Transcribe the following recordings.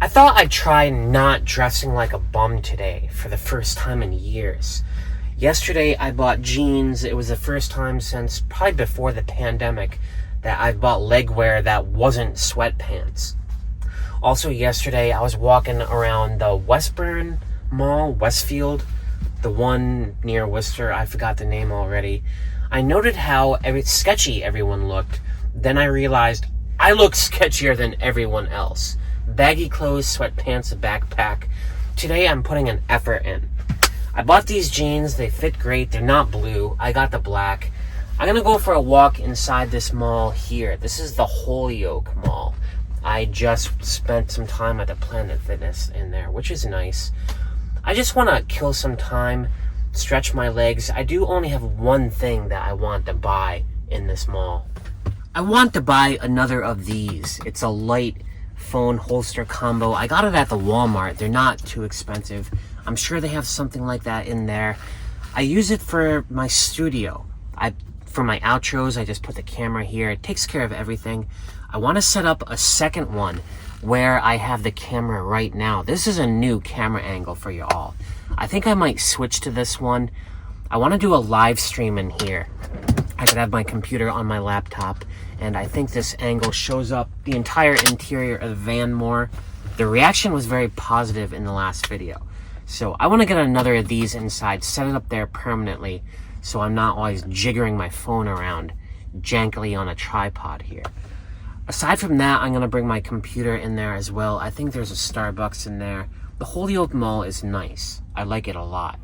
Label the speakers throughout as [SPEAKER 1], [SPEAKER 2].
[SPEAKER 1] I thought I'd try not dressing like a bum today for the first time in years. Yesterday I bought jeans. It was the first time since probably before the pandemic that I've bought leg wear that wasn't sweatpants. Also yesterday I was walking around the Westburn Mall, Westfield, the one near Worcester. I forgot the name already. I noted how sketchy everyone looked. Then I realized I look sketchier than everyone else. Baggy clothes, sweatpants, a backpack. Today I'm putting an effort in. I bought these jeans. They fit great. They're not blue. I got the black. I'm going to go for a walk inside this mall here. This is the Holyoke Mall. I just spent some time at the Planet Fitness in there, which is nice. I just want to kill some time, stretch my legs. I do only have one thing that I want to buy in this mall. I want to buy another of these. It's a light phone holster combo. I got it at the Walmart. They're not too expensive. I'm sure they have something like that in there. I use it for my studio. For my outros, I just put the camera here. It takes care of everything. I want to set up a second one where I have the camera right now. This is a new camera angle for you all. I think I might switch to this one. I want to do a live stream in here. I could have my computer on my laptop, and I think this angle shows up the entire interior of the van more. The reaction was very positive in the last video. So I want to get another of these inside, set it up there permanently, so I'm not always jiggering my phone around jankily on a tripod here. Aside from that, I'm going to bring my computer in there as well. I think there's a Starbucks in there. The Holyoke Mall is nice. I like it a lot.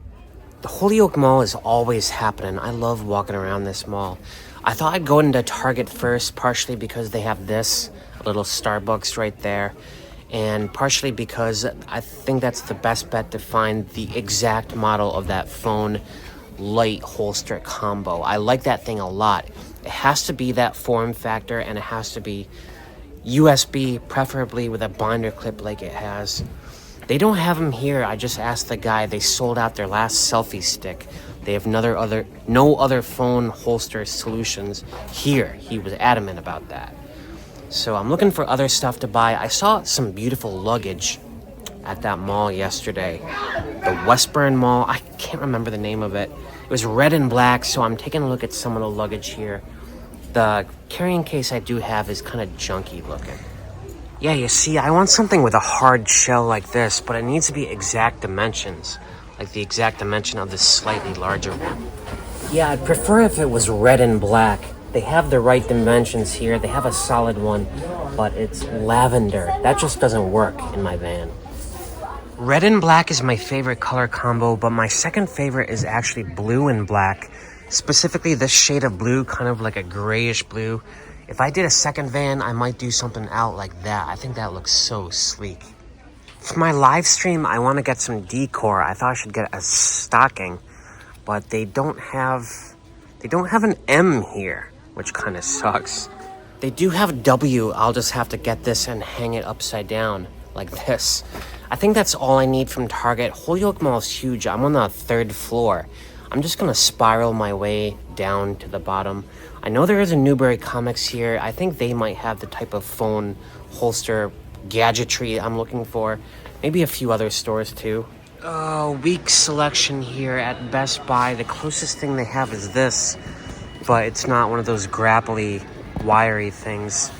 [SPEAKER 1] The Holyoke Mall is always happening. I love walking around this mall. I thought I'd go into Target first, partially because they have this, a little Starbucks right there, and partially because I think that's the best bet to find the exact model of that phone light holster combo. I like that thing a lot. It has to be that form factor, and it has to be USB, preferably with a binder clip like it has. They don't have them here. I just asked the guy. They sold out their last selfie stick. They have no other phone holster solutions here. He was adamant about that. So I'm looking for other stuff to buy. I saw some beautiful luggage at that mall yesterday. The Westburn Mall. I can't remember the name of it. It was red and black, so I'm taking a look at some of the luggage here. The carrying case I do have is kind of junky looking. Yeah, you see, I want something with a hard shell like this, but it needs to be exact dimensions, like the exact dimension of this slightly larger one. Yeah, I'd prefer if it was red and black. They have the right dimensions here. They have a solid one, but it's lavender. That just doesn't work in my van. Red and black is my favorite color combo, but my second favorite is actually blue and black. Specifically this shade of blue, kind of like a grayish blue. If I did a second van, I might do something out like that. I think that looks so sleek. For my live stream, I want to get some decor. I thought I should get a stocking, but they don't have an M here, which kind of sucks. They do have a W. I'll just have to get this and hang it upside down like this. I think that's all I need from Target. Holyoke Mall is huge. I'm on the 3rd floor. I'm just going to spiral my way down to the bottom. I know there is a Newbury Comics here. I think they might have the type of phone holster gadgetry I'm looking for. Maybe a few other stores too. Oh, weak selection here at Best Buy. The closest thing they have is this, but it's not one of those grapply, wiry things.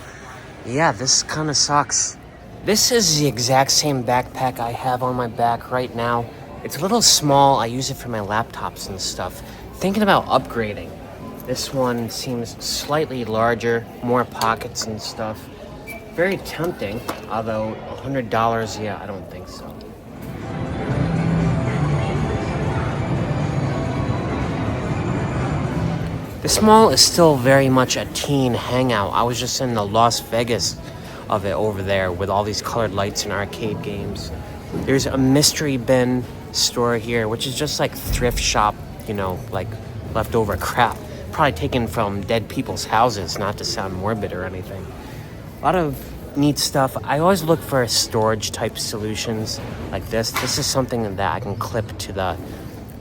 [SPEAKER 1] Yeah, this kind of sucks. This is the exact same backpack I have on my back right now. It's a little small. I use it for my laptops and stuff. Thinking about upgrading. This one seems slightly larger, more pockets and stuff. Very tempting, although $100, yeah, I don't think so. This mall is still very much a teen hangout. I was just in the Las Vegas of it over there with all these colored lights and arcade games. There's a mystery bin store here, which is just like thrift shop, you know, like leftover crap. Probably taken from dead people's houses, not to sound morbid or anything. A lot of neat stuff. I always look for storage type solutions like this. This is something that I can clip to the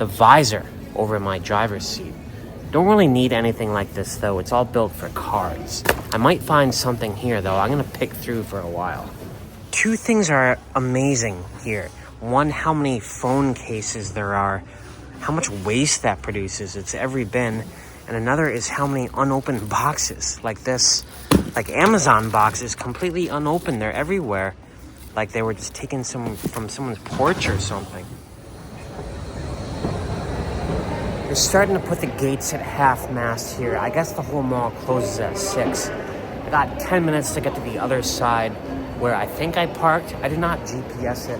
[SPEAKER 1] visor over my driver's seat. Don't really need anything like this though. It's all built for cars. I might find something here though. I'm gonna pick through for a while. Two things are amazing here. One, how many phone cases there are, how much waste that produces. It's every bin. And another is how many unopened boxes like this, like Amazon boxes, completely unopened. They're everywhere. Like they were just taken from someone's porch or something. They're starting to put the gates at half-mast here. I guess the whole mall closes at 6. I got 10 minutes to get to the other side where I think I parked. I did not GPS it.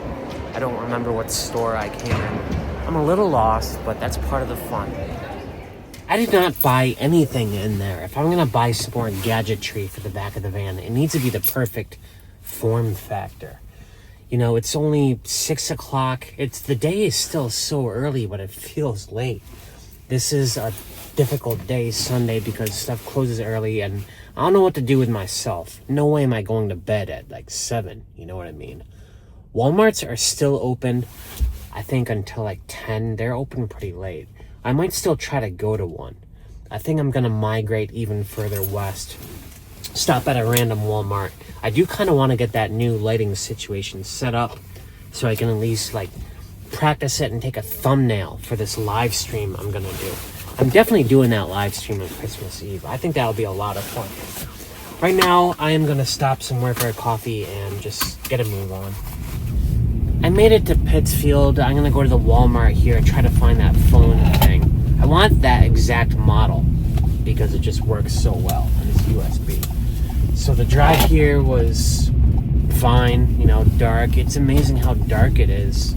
[SPEAKER 1] I don't remember what store I came in. I'm a little lost, but that's part of the fun. I did not buy anything in there. If I'm going to buy some more gadgetry for the back of the van, it needs to be the perfect form factor. You know, it's only 6 o'clock. The day is still so early, but it feels late. This is a difficult day, Sunday, because stuff closes early, and I don't know what to do with myself. No way am I going to bed at like 7, you know what I mean? Walmarts are still open, I think, until like 10. They're open pretty late. I might still try to go to one. I think I'm going to migrate even further west. Stop at a random Walmart. I do kind of want to get that new lighting situation set up so I can at least like practice it and take a thumbnail for this live stream I'm going to do. I'm definitely doing that live stream on Christmas Eve. I think that'll be a lot of fun. Right now, I am going to stop somewhere for a coffee and just get a move on. I made it to Pittsfield. I'm going to go to the Walmart here and try to find that phone thing. I want that exact model because it just works so well and it's USB. So the drive here was fine, you know, dark. It's amazing how dark it is.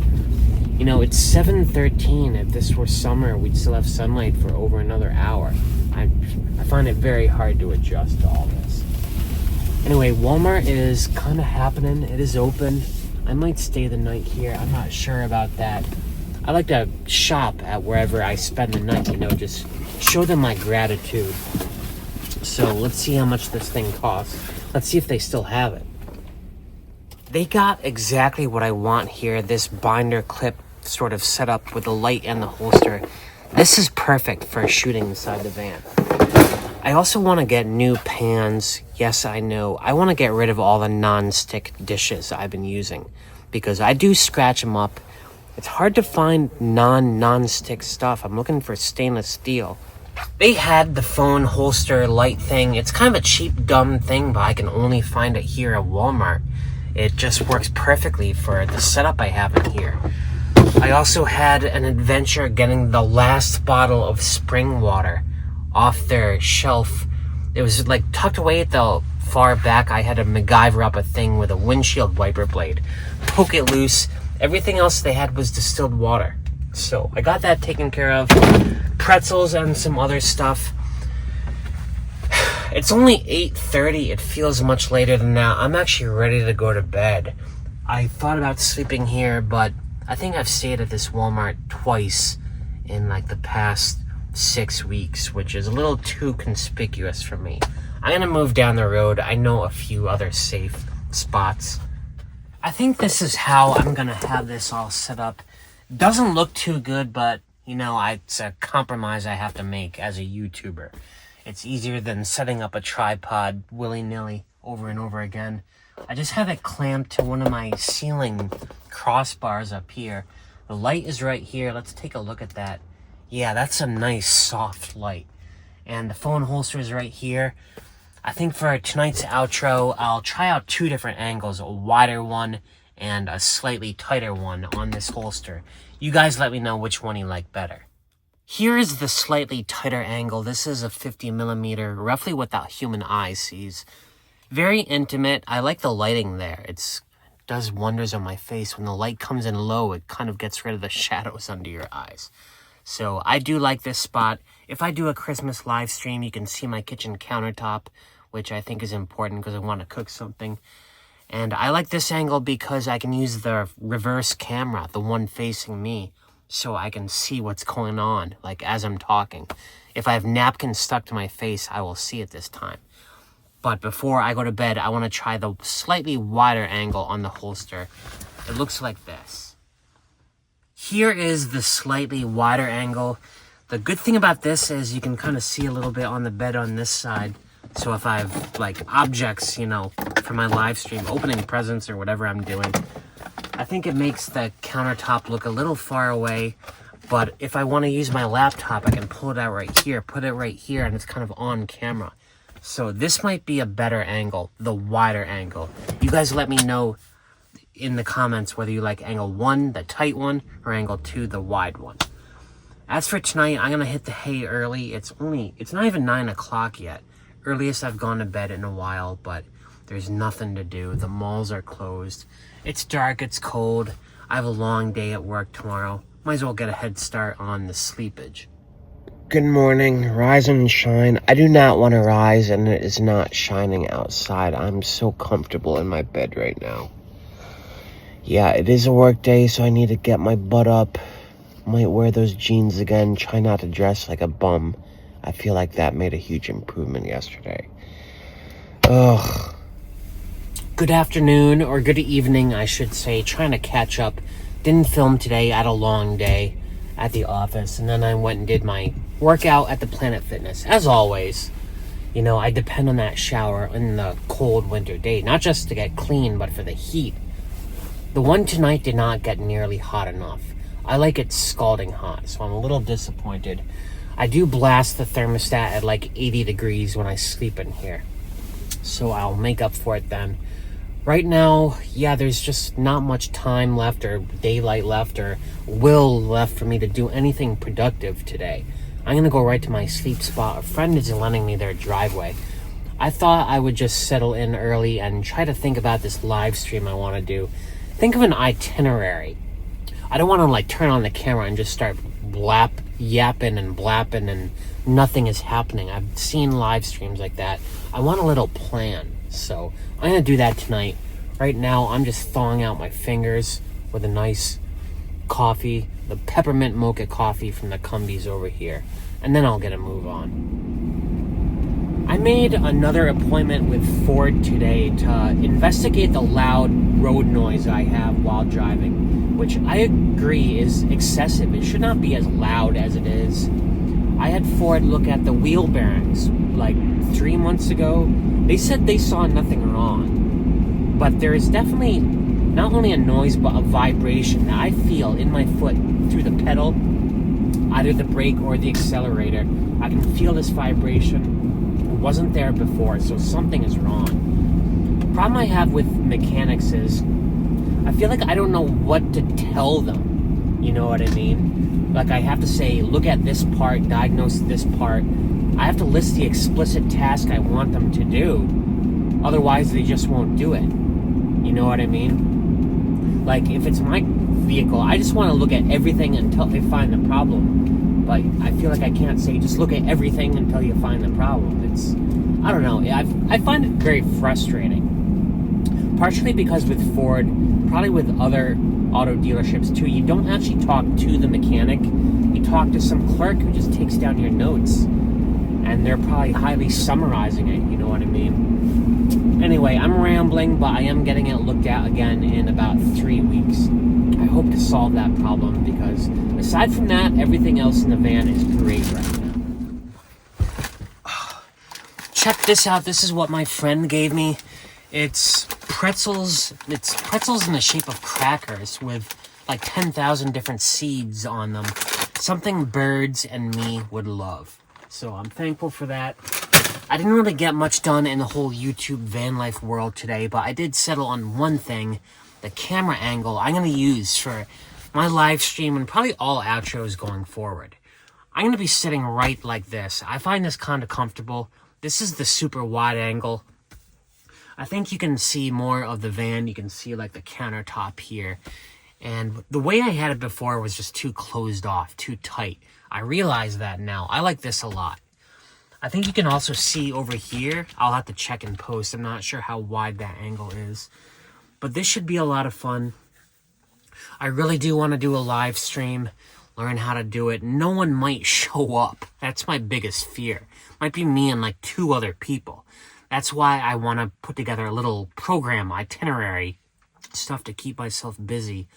[SPEAKER 1] You know, it's 7:13. If this were summer, we'd still have sunlight for over another hour. I find it very hard to adjust to all this. Anyway, Walmart is kind of happening. It is open. I might stay the night here. I'm not sure about that. I like to shop at wherever I spend the night, you know, just show them my gratitude. So let's see how much this thing costs. Let's see if they still have it. They got exactly what I want here. This binder clip sort of set up with the light and the holster. This is perfect for shooting inside the van. I also want to get new pans. Yes, I know. I want to get rid of all the non-stick dishes I've been using because I do scratch them up. It's hard to find non-stick stuff. I'm looking for stainless steel. They had the phone holster light thing. It's kind of a cheap, dumb thing, but I can only find it here at Walmart. It just works perfectly for the setup I have in here. I also had an adventure getting the last bottle of spring water off their shelf. It was like tucked away at the far back. I had to MacGyver up a thing with a windshield wiper blade, poke it loose. Everything else they had was distilled water. So I got that taken care of. Pretzels and some other stuff. It's only 8:30. It feels much later than that. I'm actually ready to go to bed. I thought about sleeping here, but I think I've stayed at this Walmart twice in like the past 6 weeks, which is a little too conspicuous for me. I'm gonna move down the road. I know a few other safe spots. I think this is how I'm gonna have this all set up. Doesn't look too good, but you know, it's a compromise I have to make as a YouTuber. It's easier than setting up a tripod willy-nilly over and over again. I just have it clamped to one of my ceiling crossbars up here. The light is right here. Let's take a look at that. Yeah, that's a nice soft light. And the phone holster is right here. I think for tonight's outro, I'll try out 2 different angles, a wider one and a slightly tighter one on this holster. You guys let me know which one you like better. Here is the slightly tighter angle. This is a 50mm, roughly what the human eye sees. Very intimate. I like the lighting there. It does wonders on my face. When the light comes in low, it kind of gets rid of the shadows under your eyes. So I do like this spot. If I do a Christmas live stream, you can see my kitchen countertop, which I think is important because I want to cook something. And I like this angle because I can use the reverse camera, the one facing me, so I can see what's going on, like as I'm talking. If I have napkins stuck to my face, I will see it this time. But before I go to bed, I want to try the slightly wider angle on the holster. It looks like this. Here is the slightly wider angle. The good thing about this is you can kind of see a little bit on the bed on this side. So if I have like objects, you know, for my live stream, opening presents or whatever I'm doing, I think it makes the countertop look a little far away. But if I want to use my laptop, I can pull it out right here, put it right here, and it's kind of on camera. So this might be a better angle, the wider angle. You guys let me know in the comments whether you like angle 1, the tight one, or angle 2, the wide one. As for tonight, I'm gonna hit the hay early. It's not even 9 o'clock yet. Earliest I've gone to bed in a while, but there's nothing to do. The malls are closed. It's dark, it's cold. I have a long day at work tomorrow. Might as well get a head start on the sleepage. Good morning, rise and shine. I do not want to rise, and it is not shining outside. I'm so comfortable in my bed right now. Yeah, it is a work day, so I need to get my butt up. Might wear those jeans again, try not to dress like a bum. I feel like that made a huge improvement yesterday. Ugh. Good afternoon, or good evening, I should say. Trying to catch up. Didn't film today, I had a long day at the office, and then I went and did my workout at the Planet Fitness. As always, you know, I depend on that shower in the cold winter day, not just to get clean, but for the heat. The one tonight did not get nearly hot enough. I like it scalding hot, so I'm a little disappointed. I do blast the thermostat at like 80 degrees when I sleep in here, so I'll make up for it then. Right now, yeah, there's just not much time left or daylight left or will left for me to do anything productive today. I'm gonna go right to my sleep spot. A friend is lending me their driveway. I thought I would just settle in early and try to think about this live stream I want to do. Think of an itinerary. I don't want to like turn on the camera and just start yapping and blapping and nothing is happening. I've seen live streams like that. I want a little plan. So I'm going to do that tonight. Right now, I'm just thawing out my fingers with a nice coffee, the peppermint mocha coffee from the Cumbies over here. And then I'll get a move on. I made another appointment with Ford today to investigate the loud road noise I have while driving, which I agree is excessive. It should not be as loud as it is. I had Ford look at the wheel bearings like 3 months ago. They said they saw nothing wrong, but there is definitely not only a noise but a vibration that I feel in my foot through the pedal, either the brake or the accelerator. I can feel this vibration. It wasn't there before, so something is wrong. The problem I have with mechanics is I feel like I don't know what to tell them. You know what I mean? Like I have to say, look at this part, diagnose this part. I have to list the explicit task I want them to do. Otherwise, they just won't do it. You know what I mean? Like, if it's my vehicle, I just want to look at everything until they find the problem. But I feel like I can't say, just look at everything until you find the problem. It's, I don't know. I find it very frustrating. Partially because with Ford, probably with other auto dealerships too, you don't actually talk to the mechanic. You talk to some clerk who just takes down your notes. And they're probably highly summarizing it, you know what I mean? Anyway, I'm rambling, but I am getting it looked at again in about 3 weeks. I hope to solve that problem because aside from that, everything else in the van is great right now. Check this out. This is what my friend gave me. It's pretzels. It's pretzels in the shape of crackers with like 10,000 different seeds on them. Something birds and me would love. So I'm thankful for that. I didn't really get much done in the whole YouTube van life world today, but I did settle on one thing, the camera angle I'm going to use for my live stream and probably all outros going forward. I'm going to be sitting right like this. I find this kind of comfortable. This is the super wide angle. I think you can see more of the van. You can see like the countertop here. And the way I had it before was just too closed off, too tight. I realize that now. I like this a lot. I think you can also see over here. I'll have to check in post. I'm not sure how wide that angle is. But this should be a lot of fun. I really do want to do a live stream, learn how to do it. No one might show up. That's my biggest fear. Might be me and like 2 other people. That's why I want to put together a little program, itinerary, stuff to keep myself busy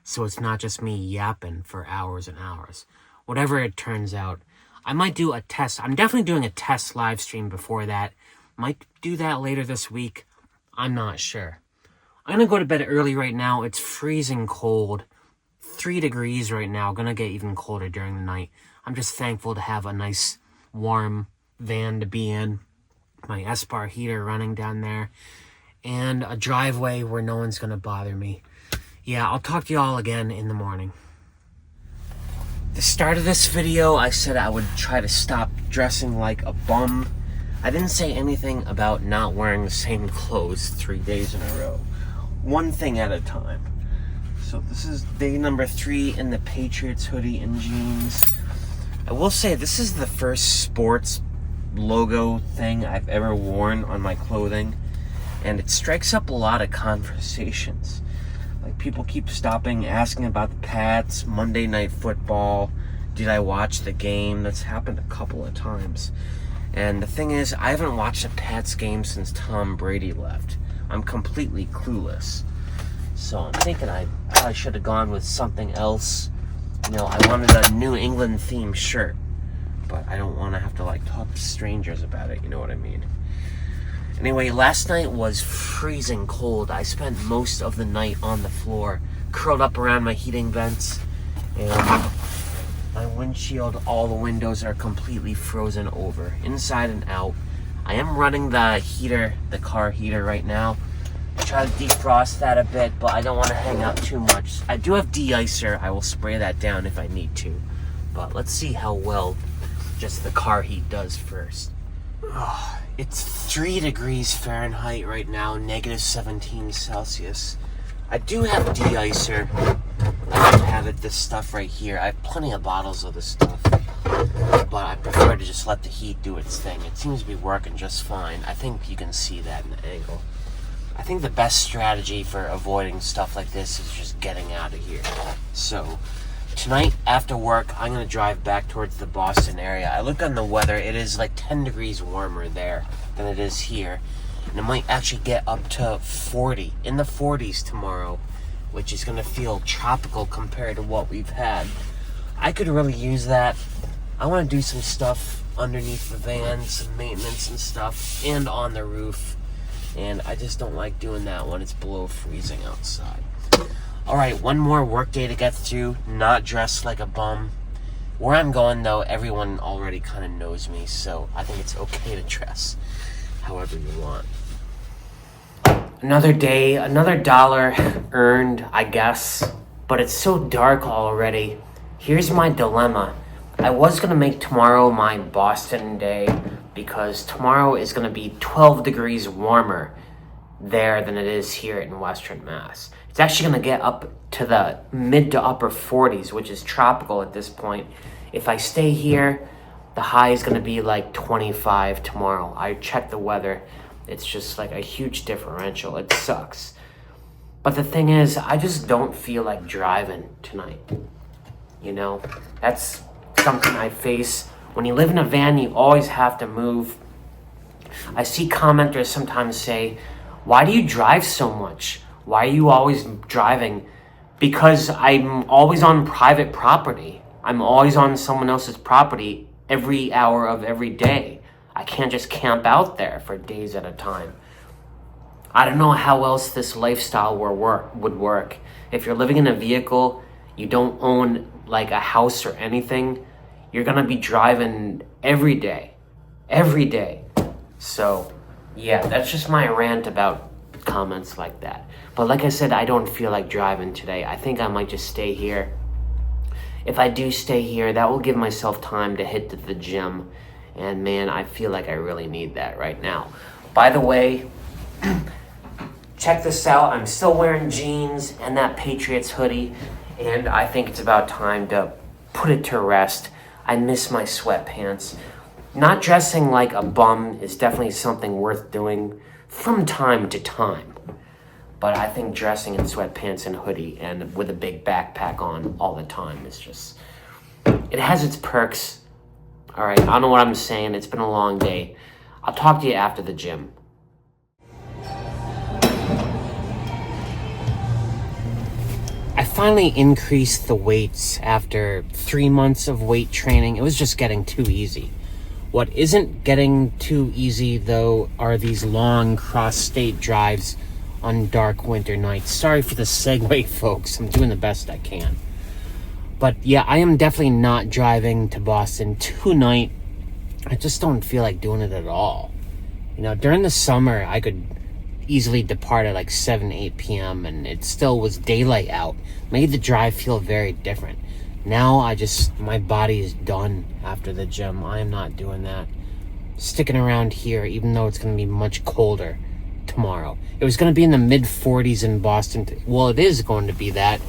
[SPEAKER 1] so it's not just me yapping for hours and hours. Whatever it turns out, I might do a test. I'm definitely doing a test live stream before that. Might do that later this week. I'm not sure. I'm gonna go to bed early right now. It's freezing cold. 3 degrees right now. Gonna get even colder during the night. I'm just thankful to have a nice warm van to be in. My S-bar heater running down there. And a driveway where no one's gonna bother me. Yeah, I'll talk to y'all again in the morning. The start of this video, I said I would try to stop dressing like a bum. I didn't say anything about not wearing the same clothes 3 days in a row. One thing at a time. So this is day number 3 in the Patriots hoodie and jeans. I will say this is the first sports logo thing I've ever worn on my clothing. And it strikes up a lot of conversations. Like, people keep stopping, asking about the Pats, Monday Night Football. Did I watch the game? That's happened a couple of times. And the thing is, I haven't watched a Pats game since Tom Brady left. I'm completely clueless. So I'm thinking I probably should have gone with something else. You know, I wanted a New England themed shirt. But I don't want to have to, like, talk to strangers about it, you know what I mean? Anyway, last night was freezing cold. I spent most of the night on the floor, curled up around my heating vents, and my windshield, all the windows are completely frozen over, inside and out. I am running the heater, the car heater right now. Try to defrost that a bit, but I don't want to hang out too much. I do have de-icer. I will spray that down if I need to. But let's see how well just the car heat does first. It's 3 degrees Fahrenheit right now, negative 17 Celsius. I do have de-icer. I don't have this stuff right here. I have plenty of bottles of this stuff. But I prefer to just let the heat do its thing. It seems to be working just fine. I think you can see that in the angle. I think the best strategy for avoiding stuff like this is just getting out of here. So, tonight after work, I'm going to drive back towards the Boston area. I looked on the weather. It is like 10 degrees warmer there than it is here. And it might actually get up to 40, in the 40s tomorrow, which is going to feel tropical compared to what we've had. I could really use that. I want to do some stuff underneath the van, some maintenance and stuff, and on the roof. And I just don't like doing that when it's below freezing outside. Alright, one more work day to get through, not dressed like a bum. Where I'm going, though, everyone already kind of knows me, so I think it's okay to dress however you want. Another day, another dollar earned, I guess, but it's so dark already. Here's my dilemma. I was going to make tomorrow my Boston day because tomorrow is going to be 12 degrees warmer there than it is here in Western Mass. It's actually going to get up to the mid to upper 40s, which is tropical at this point. If I stay here, the high is going to be like 25 tomorrow. I checked the weather. It's just like a huge differential. It sucks. But the thing is, I just don't feel like driving tonight. You know, that's something I face. When you live in a van, you always have to move. I see commenters sometimes say, why do you drive so much? Why are you always driving? Because I'm always on private property. I'm always on someone else's property every hour of every day. I can't just camp out there for days at a time. I don't know how else this lifestyle would work. If you're living in a vehicle, you don't own like a house or anything, you're gonna be driving every day. Every day. So, yeah, that's just my rant about comments like that. But like I said, I don't feel like driving today. I think I might just stay here. If I do stay here, that will give myself time to hit the gym. And man, I feel like I really need that right now. By the way, check this out. I'm still wearing jeans and that Patriots hoodie. And I think it's about time to put it to rest. I miss my sweatpants. Not dressing like a bum is definitely something worth doing from time to time. But I think dressing in sweatpants and hoodie and with a big backpack on all the time is just... it has its perks. Alright, I don't know what I'm saying. It's been a long day. I'll talk to you after the gym. I finally increased the weights after 3 months of weight training. It was just getting too easy. What isn't getting too easy, though, are these long cross-state drives on dark winter nights. Sorry for the segue, folks. I'm doing the best I can. But yeah, I am definitely not driving to Boston tonight. I just don't feel like doing it at all. You know, during the summer, I could easily depart at like 7, 8 p.m. and it still was daylight out. Made the drive feel very different. Now my body is done after the gym. I am not doing that. Sticking around here, even though it's going to be much colder tomorrow. It was going to be in the mid 40s in Boston. Well, it is going to be that.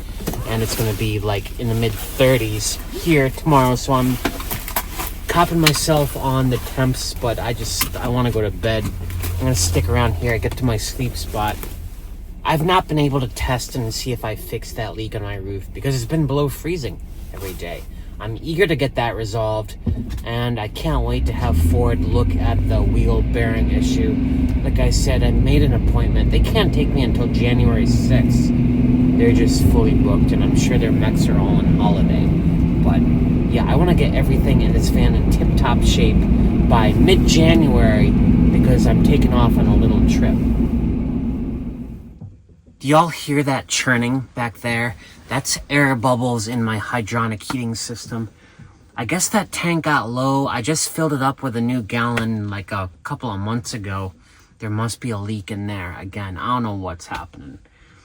[SPEAKER 1] And it's going to be like in the mid 30s here tomorrow. So I'm copping myself on the temps, but I want to go to bed. I'm going to stick around here. I get to my sleep spot. I've not been able to test and see if I fixed that leak on my roof because it's been below freezing every day. I'm eager to get that resolved, and I can't wait to have Ford look at the wheel bearing issue. Like I said, I made an appointment. They can't take me until January 6th. They're just fully booked, and I'm sure their mechs are all on holiday. But yeah, I want to get everything in this van in tip-top shape by mid-January because I'm taking off on a little trip. Do y'all hear that churning back there? That's air bubbles in my hydronic heating system. I guess that tank got low. I just filled it up with a new gallon like a couple of months ago. There must be a leak in there. Again, I don't know what's happening.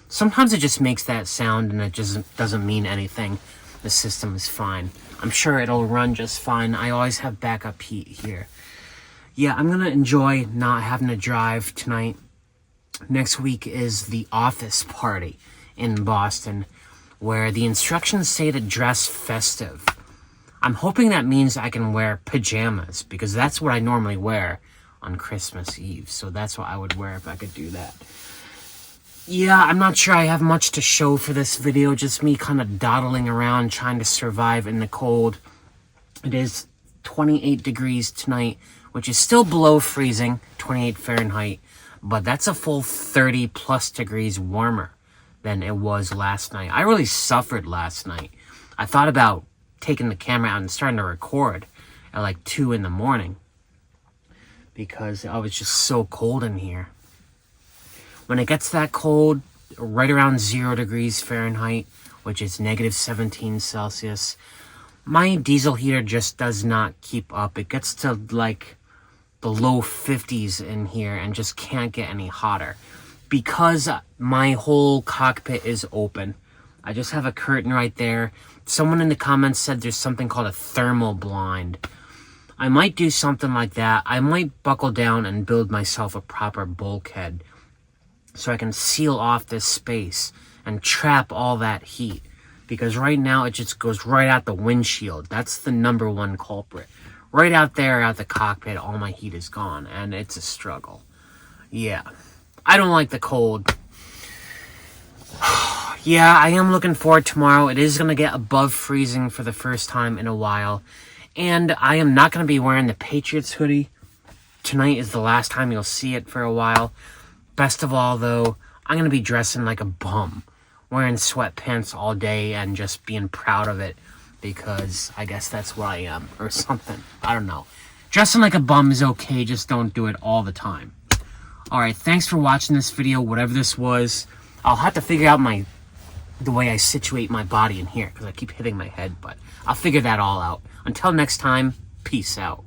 [SPEAKER 1] Sometimes it just makes that sound and it just doesn't mean anything. The system is fine. I'm sure it'll run just fine. I always have backup heat here. Yeah, I'm gonna enjoy not having to drive tonight. Next week is the office party in Boston, where the instructions say to dress festive. I'm hoping that means I can wear pajamas, because that's what I normally wear on Christmas Eve. So that's what I would wear if I could do that. Yeah, I'm not sure I have much to show for this video, just me kind of dawdling around trying to survive in the cold. It is 28 degrees tonight, which is still below freezing, 28 Fahrenheit, but that's a full 30 plus degrees warmer than it was last night. I really suffered last night. I thought about taking the camera out and starting to record at like 2 in the morning because I was just so cold in here. When it gets that cold, right around 0 degrees Fahrenheit, which is negative 17 Celsius, my diesel heater just does not keep up. It gets to like the low 50s in here and just can't get any hotter. Because my whole cockpit is open, I just have a curtain right there. Someone in the comments said there's something called a thermal blind. I might do something like that. I might buckle down and build myself a proper bulkhead so I can seal off this space and trap all that heat. Because right now it just goes right out the windshield. That's the number one culprit. Right out there out the cockpit, all my heat is gone, and it's a struggle. Yeah, I don't like the cold. Yeah, I am looking forward tomorrow. It is going to get above freezing for the first time in a while. And I am not going to be wearing the Patriots hoodie. Tonight is the last time you'll see it for a while. Best of all, though, I'm going to be dressing like a bum. Wearing sweatpants all day and just being proud of it. Because I guess that's what I am. Or something. I don't know. Dressing like a bum is okay. Just don't do it all the time. Alright, thanks for watching this video. Whatever this was. I'll have to figure out the way I situate my body in here. Because I keep hitting my head. But I'll figure that all out. Until next time, peace out.